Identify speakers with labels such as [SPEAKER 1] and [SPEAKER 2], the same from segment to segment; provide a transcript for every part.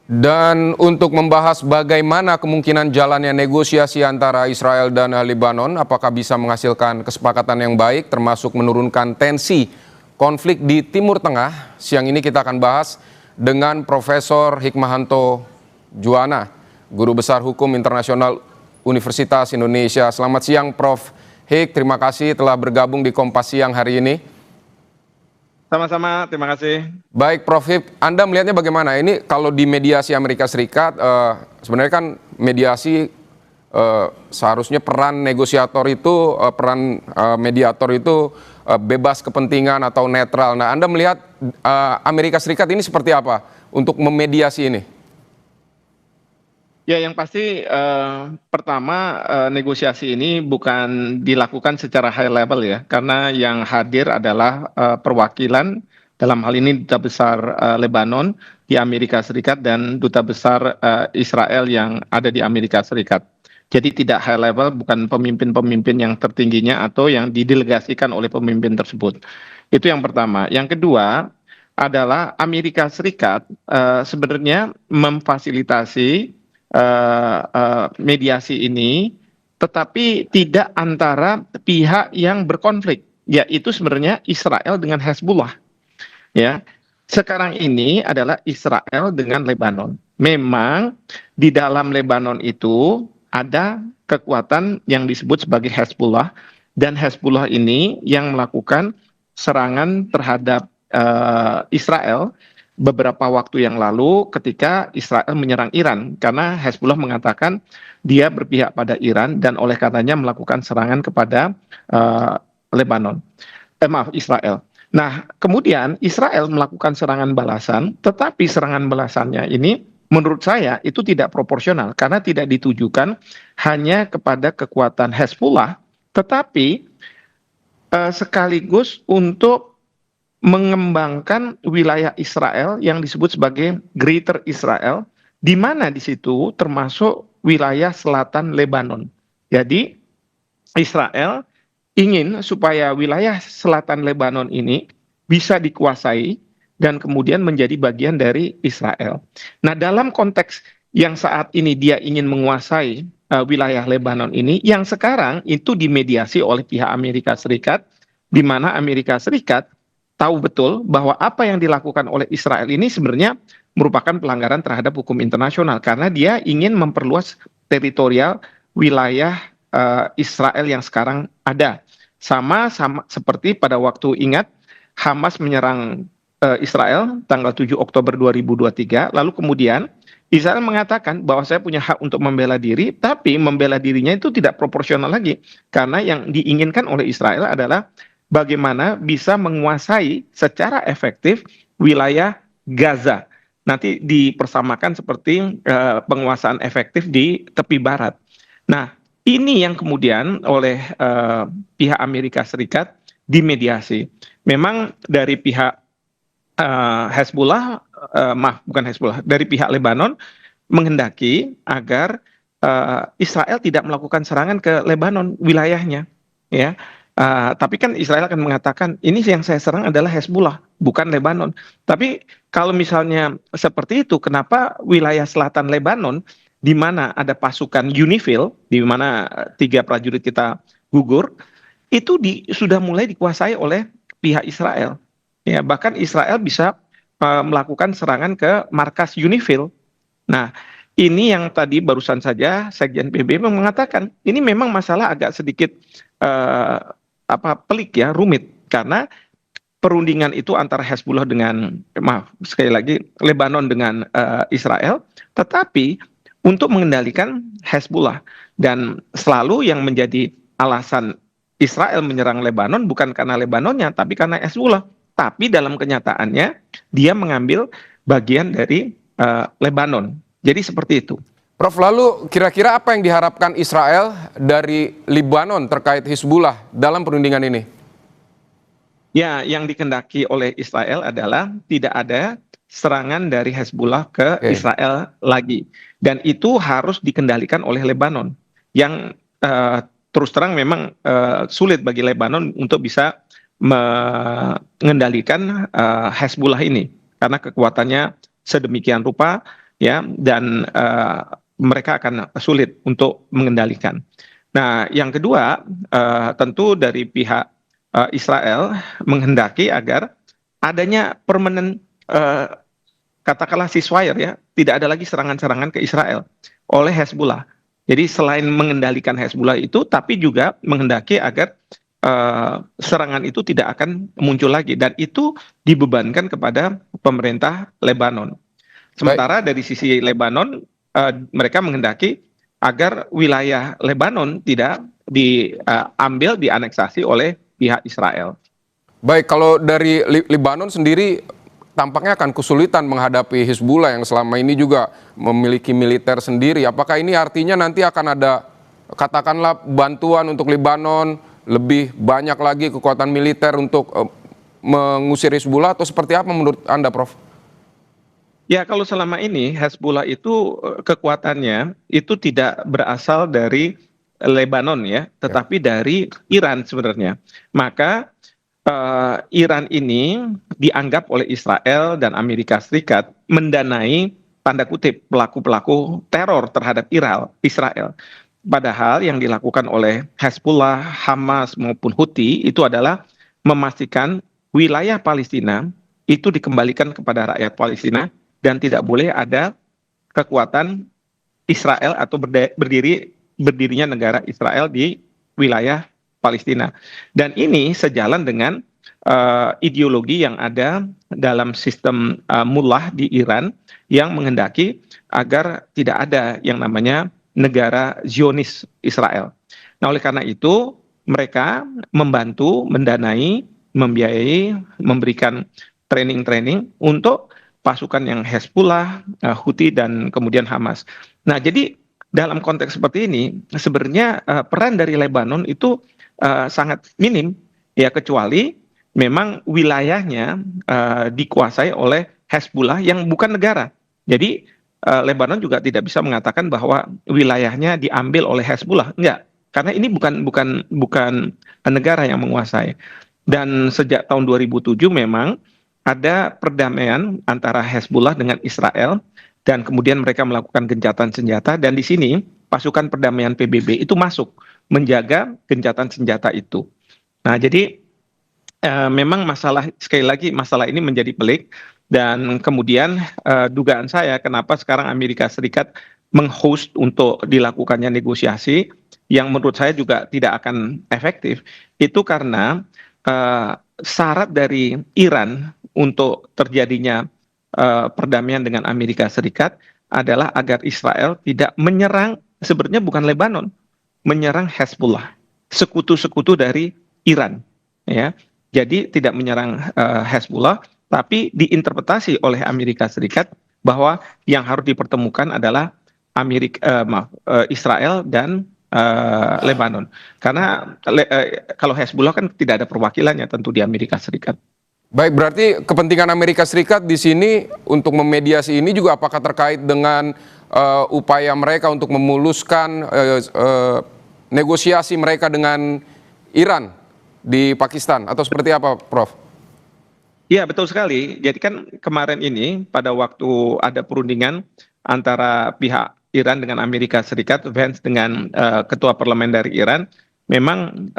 [SPEAKER 1] Dan untuk membahas bagaimana kemungkinan jalannya negosiasi antara Israel dan Lebanon, apakah bisa menghasilkan kesepakatan yang baik termasuk menurunkan tensi konflik di Timur Tengah, siang ini kita akan bahas dengan Profesor Hikmahanto Juwana, Guru Besar Hukum Internasional Universitas Indonesia. Selamat siang Prof. Hik, terima kasih telah bergabung di Kompas Siang hari ini.
[SPEAKER 2] Sama-sama, terima kasih.
[SPEAKER 1] Baik Prof. Hik, Anda melihatnya bagaimana? Ini kalau di mediasi Amerika Serikat, sebenarnya kan mediasi seharusnya peran negosiator itu, mediator itu bebas kepentingan atau netral. Nah, Anda melihat Amerika Serikat ini seperti apa untuk memediasi ini?
[SPEAKER 2] Ya, yang pasti pertama negosiasi ini bukan dilakukan secara high level ya, karena yang hadir adalah perwakilan dalam hal ini Duta Besar Lebanon di Amerika Serikat dan Duta Besar Israel yang ada di Amerika Serikat. Jadi tidak high level, bukan pemimpin-pemimpin yang tertingginya atau yang didelegasikan oleh pemimpin tersebut. Itu yang pertama. Yang kedua adalah Amerika Serikat sebenarnya memfasilitasi mediasi ini, tetapi tidak antara pihak yang berkonflik, yaitu sebenarnya Israel dengan Hezbollah. Ya, sekarang ini adalah Israel dengan Lebanon. Memang di dalam Lebanon itu ada kekuatan yang disebut sebagai Hezbollah, dan Hezbollah ini yang melakukan serangan terhadap Israel beberapa waktu yang lalu ketika Israel menyerang Iran, karena Hezbollah mengatakan dia berpihak pada Iran dan oleh karenanya melakukan serangan kepada Israel. Nah, kemudian Israel melakukan serangan balasan, tetapi serangan balasannya ini menurut saya itu tidak proporsional karena tidak ditujukan hanya kepada kekuatan Hezbollah, tetapi sekaligus untuk mengembangkan wilayah Israel yang disebut sebagai Greater Israel, di mana di situ termasuk wilayah selatan Lebanon. Jadi Israel ingin supaya wilayah selatan Lebanon ini bisa dikuasai dan kemudian menjadi bagian dari Israel. Nah, dalam konteks yang saat ini dia ingin menguasai wilayah Lebanon ini, yang sekarang itu dimediasi oleh pihak Amerika Serikat, di mana Amerika Serikat tahu betul bahwa apa yang dilakukan oleh Israel ini sebenarnya merupakan pelanggaran terhadap hukum internasional karena dia ingin memperluas teritorial wilayah Israel yang sekarang ada. Sama seperti pada waktu ingat Hamas menyerang Israel tanggal 7 Oktober 2023, lalu kemudian Israel mengatakan bahwa saya punya hak untuk membela diri, tapi membela dirinya itu tidak proporsional lagi karena yang diinginkan oleh Israel adalah bagaimana bisa menguasai secara efektif wilayah Gaza. Nanti dipersamakan seperti penguasaan efektif di tepi barat. Nah, ini yang kemudian oleh pihak Amerika Serikat dimediasi. Memang dari pihak Hezbollah, bukan Hezbollah, dari pihak Lebanon menghendaki agar Israel tidak melakukan serangan ke Lebanon wilayahnya, ya. Tapi kan Israel akan mengatakan ini yang saya serang adalah Hezbollah, bukan Lebanon. Tapi kalau misalnya seperti itu, kenapa wilayah selatan Lebanon, di mana ada pasukan UNIFIL, di mana 3 prajurit kita gugur, itu sudah mulai dikuasai oleh pihak Israel. Ya, bahkan Israel bisa melakukan serangan ke markas UNIFIL. Nah, ini yang tadi barusan saja Sekjen PBB mengatakan ini memang masalah agak sedikit pelik ya, rumit karena perundingan itu antara Hezbollah dengan sekali lagi Lebanon dengan Israel, tetapi untuk mengendalikan Hezbollah, dan selalu yang menjadi alasan Israel menyerang Lebanon bukan karena Lebanonnya tapi karena Hezbollah, tapi dalam kenyataannya dia mengambil bagian dari Lebanon. Jadi seperti itu.
[SPEAKER 1] Prof, lalu kira-kira apa yang diharapkan Israel dari Lebanon terkait Hizbullah dalam perundingan ini?
[SPEAKER 2] Ya, yang dikehendaki oleh Israel adalah tidak ada serangan dari Hezbollah ke Israel lagi. Dan itu harus dikendalikan oleh Lebanon. Yang terus terang memang sulit bagi Lebanon untuk bisa mengendalikan Hezbollah ini. Karena kekuatannya sedemikian rupa, ya, dan mereka akan sulit untuk mengendalikan. Nah, yang kedua, tentu dari pihak Israel menghendaki agar adanya permanent, katakanlah ceasefire, ya, tidak ada lagi serangan-serangan ke Israel oleh Hezbollah. Jadi selain mengendalikan Hezbollah itu, tapi juga menghendaki agar serangan itu tidak akan muncul lagi, dan itu dibebankan kepada pemerintah Lebanon.
[SPEAKER 1] Baik.
[SPEAKER 2] Sementara dari sisi Lebanon, mereka menghendaki agar wilayah Lebanon tidak diambil, dianeksasi oleh pihak Israel.
[SPEAKER 1] Baik, kalau dari Libanon sendiri tampaknya akan kesulitan menghadapi Hizbullah yang selama ini juga memiliki militer sendiri. Apakah ini artinya nanti akan ada, katakanlah, bantuan untuk Libanon, lebih banyak lagi kekuatan militer untuk mengusir Hizbullah, atau seperti apa menurut Anda, Prof?
[SPEAKER 2] Ya, kalau selama ini Hezbollah itu kekuatannya itu tidak berasal dari Lebanon, ya,
[SPEAKER 1] Ya.
[SPEAKER 2] tetapi dari Iran sebenarnya. Maka Iran ini dianggap oleh Israel dan Amerika Serikat mendanai, tanda kutip, pelaku-pelaku teror terhadap Israel. Padahal yang dilakukan oleh Hezbollah, Hamas maupun Houthi itu adalah memastikan wilayah Palestina itu dikembalikan kepada rakyat Palestina, dan tidak boleh ada kekuatan Israel atau berdirinya negara Israel di wilayah Palestina. Dan ini sejalan dengan ideologi yang ada dalam sistem mullah di Iran, yang menghendaki agar tidak ada yang namanya negara Zionis Israel. Nah, oleh karena itu mereka membantu, mendanai, membiayai, memberikan training-training untuk pasukan yang Hezbollah, Houthi, dan kemudian Hamas. Nah, jadi dalam konteks seperti ini sebenarnya peran dari Lebanon itu sangat minim, ya, kecuali memang wilayahnya dikuasai oleh Hezbollah yang bukan negara. Jadi Lebanon juga tidak bisa mengatakan bahwa wilayahnya diambil oleh Hezbollah, enggak, karena ini bukan negara yang menguasai. Dan sejak tahun 2007 memang ada perdamaian antara Hezbollah dengan Israel, dan kemudian mereka melakukan gencatan senjata, dan di sini pasukan perdamaian PBB itu masuk menjaga gencatan senjata itu. Nah, jadi memang sekali lagi masalah ini menjadi pelik, dan kemudian dugaan saya kenapa sekarang Amerika Serikat menghost untuk dilakukannya negosiasi yang menurut saya juga tidak akan efektif, itu karena syarat dari Iran untuk terjadinya perdamaian dengan Amerika Serikat adalah agar Israel tidak menyerang, sebenarnya bukan Lebanon, menyerang Hezbollah, sekutu-sekutu dari Iran, ya. Jadi tidak menyerang Hezbollah, tapi diinterpretasi oleh Amerika Serikat bahwa yang harus dipertemukan adalah Israel dan Lebanon. Karena kalau Hezbollah kan tidak ada perwakilannya tentu di Amerika Serikat.
[SPEAKER 1] Baik, berarti kepentingan Amerika Serikat di sini untuk memediasi ini juga apakah terkait dengan upaya mereka untuk memuluskan negosiasi mereka dengan Iran di Pakistan, atau seperti apa, Prof?
[SPEAKER 2] Iya, betul sekali. Jadi kan kemarin ini pada waktu ada perundingan antara pihak Iran dengan Amerika Serikat, Vance dengan ketua parlemen dari Iran, memang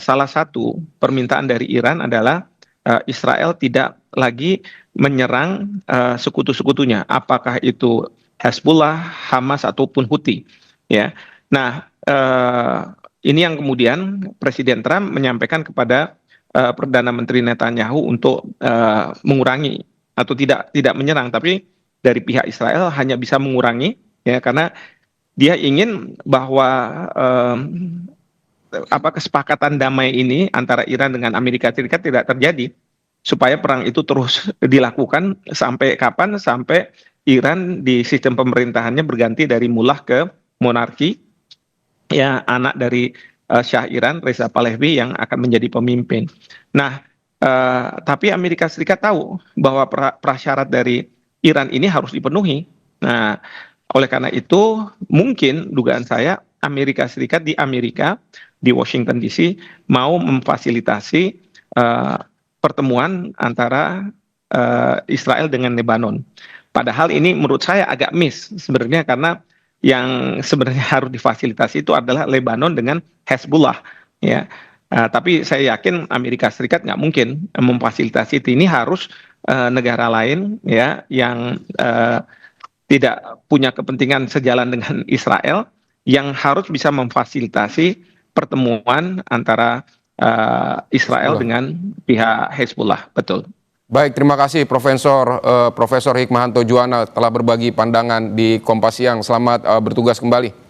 [SPEAKER 2] salah satu permintaan dari Iran adalah Israel tidak lagi menyerang sekutu-sekutunya, apakah itu Hezbollah, Hamas ataupun Houthi, ya. Nah, ini yang kemudian Presiden Trump menyampaikan kepada Perdana Menteri Netanyahu untuk mengurangi atau tidak menyerang, tapi dari pihak Israel hanya bisa mengurangi, ya, karena dia ingin bahwa kesepakatan damai ini antara Iran dengan Amerika Serikat tidak terjadi, supaya perang itu terus dilakukan sampai kapan? Sampai Iran di sistem pemerintahannya berganti dari mullah ke monarki, ya, anak dari Shah Iran, Reza Pahlavi, yang akan menjadi pemimpin. Nah, tapi Amerika Serikat tahu bahwa prasyarat dari Iran ini harus dipenuhi. Nah, oleh karena itu mungkin dugaan saya Amerika Serikat di Washington DC mau memfasilitasi pertemuan antara Israel dengan Lebanon. Padahal ini menurut saya agak miss sebenarnya, karena yang sebenarnya harus difasilitasi itu adalah Lebanon dengan Hezbollah, ya. Tapi saya yakin Amerika Serikat nggak mungkin memfasilitasi itu. Ini harus negara lain, ya, yang tidak punya kepentingan sejalan dengan Israel, yang harus bisa memfasilitasi pertemuan antara Israel
[SPEAKER 1] Hezbollah.
[SPEAKER 2] dengan pihak Hezbollah. Betul.
[SPEAKER 1] Baik, terima kasih Profesor Hikmahanto Juwana telah berbagi pandangan di Kompas Siang. Selamat bertugas kembali.